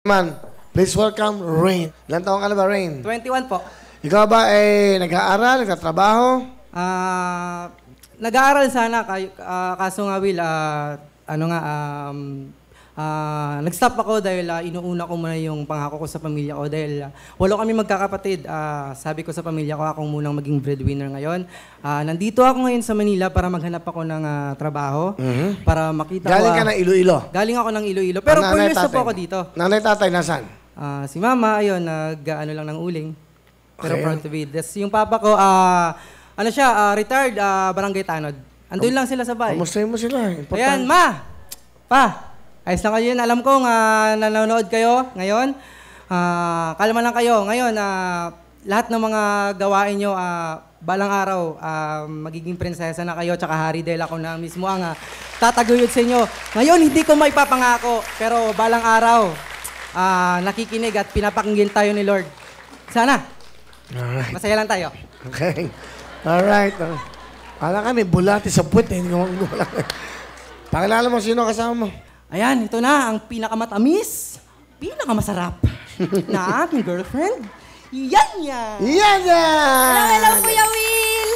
Man, please welcome Rain. Ilan taon ka na ba, Rain? 21 po. Ikaw ba nag-aaral, nagtatrabaho? Nag-aaral sana, kaso nga Will, nag-stop ako dahil inuuna ko muna yung pangako ko sa pamilya ko dahil walo kami magkakapatid. Sabi ko sa pamilya ko, akong munang maging breadwinner ngayon. Nandito ako ngayon sa Manila para maghanap ako ng trabaho, para makita ko... Galing ka ng Iloilo? Galing ako ng Iloilo. Pero 4 years na po ako dito. Nanay, tatay, nasaan? Si mama, ayun, nag-ano lang ng uling. Pero Okay. proud to be. That's yung papa ko, retired barangay tanod. Andun lang sila sa bahay. Kamustahin mo sila. Important. Ayan, ma! Pa! Ayos lang kayo yun. Alam ko nanonood kayo ngayon. Kalma lang kayo. Ngayon, lahat ng mga gawain nyo, balang araw, magiging prinsesa na kayo, tsaka hari dahil ako na mismo ang tataguyod sa inyo. Ngayon, hindi ko maipapangako, pero balang araw, nakikinig at pinapakinggan tayo ni Lord. Sana. Alright. Masaya lang tayo. Okay. Alright. Kala ka may bulati sa puwet. Hindi ko wala. Pakilala mo sino kasama mo. Ayan, ito na ang pinakamatamis, pinakamasarap na aking girlfriend. Yan yan! Yan yan! Hello, Kuya Will!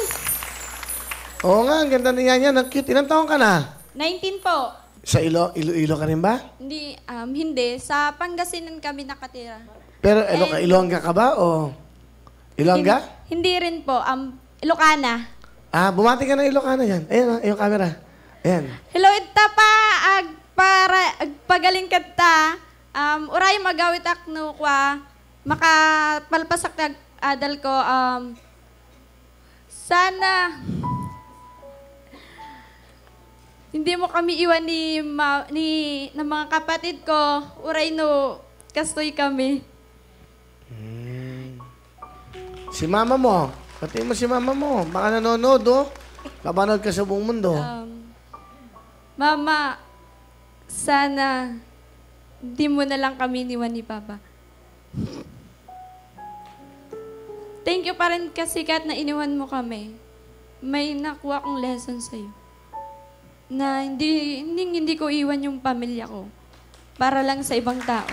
Oo nga, ang ganda niya yan. Ang cute. Ilang taon ka na? 19 po. Sa Iloilo ka rin ba? Hindi. Sa Pangasinan kami nakatira. Pero Ilongga ka ba o Ilongga? Hindi rin po. Ilocana. Bumati ka na Ilocana yan. Ayan, yung camera. Ayan. Hello, ita pa. Para pagaling kata. Uray magawit akno kwa. Makapalpasak na adal ko. Sana hindi mo kami iwan ng mga kapatid ko. Uray no, kastoy kami. Si mama mo. Pati mo si mama mo. Baka nanonood, oh. Kapanood ka sa buong mundo. Mama, sana di mo na lang kami iniwan ni Papa. Thank you pa rin kasi kahit na iniwan mo kami. May nakuha kong lesson sa'yo. Na hindi ko iwan yung pamilya ko. Para lang sa ibang tao.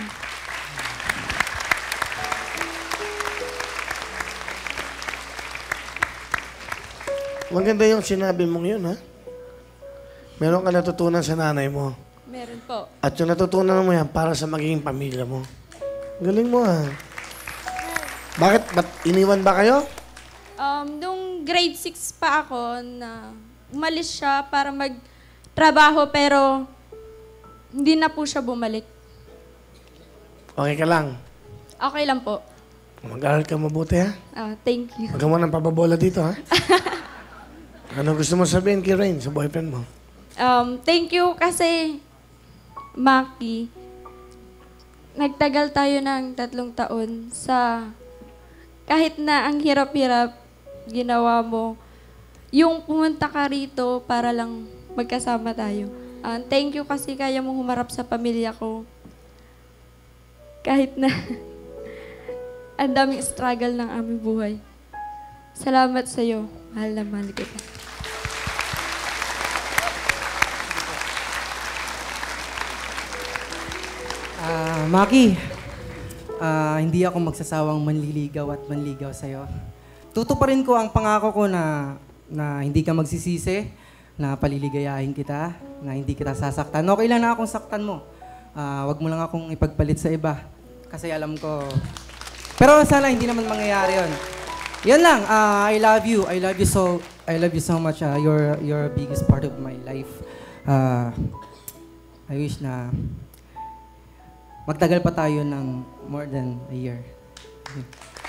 Maganda yung sinabi mong yun, ha? Meron ka natutunan sa nanay mo. Meron po. At yung natutunan mo yan para sa magiging pamilya mo. Galing mo, ha? Bakit? Ba't iniwan ba kayo? Nung grade 6 pa ako, na umalis siya para magtrabaho pero hindi na po siya bumalik. Okay ka lang. Okay lang po. Mag-aaral ka mabuti, ha? Thank you. Huwag ka mo nang papabola dito, ha? Ano gusto mo sabihin kay Rain, sa boyfriend mo? Thank you kasi, Maki, nagtagal tayo ng 3 taon sa kahit na ang hirap-hirap ginawa mo, yung pumunta ka rito para lang magkasama tayo. Thank you kasi kaya mong humarap sa pamilya ko. Kahit na ang daming struggle ng aming buhay. Salamat sa'yo. Mahal na mahal kita. Maki, hindi ako magsasawang manliligaw at manligaw sa'yo. Tutuparin ko ang pangako ko na hindi ka magsisisi, na paliligayahin kita, na hindi kita sasaktan. Okay lang na akong saktan mo. Wag mo lang akong ipagpalit sa iba. Kasi alam ko... Pero sana hindi naman mangyayari yun. Yan lang, I love you. I love you so much. You're biggest part of my life. I wish na magtagal pa tayo ng more than a year.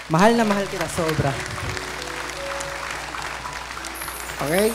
Mahal na mahal kita, sobra. Okay?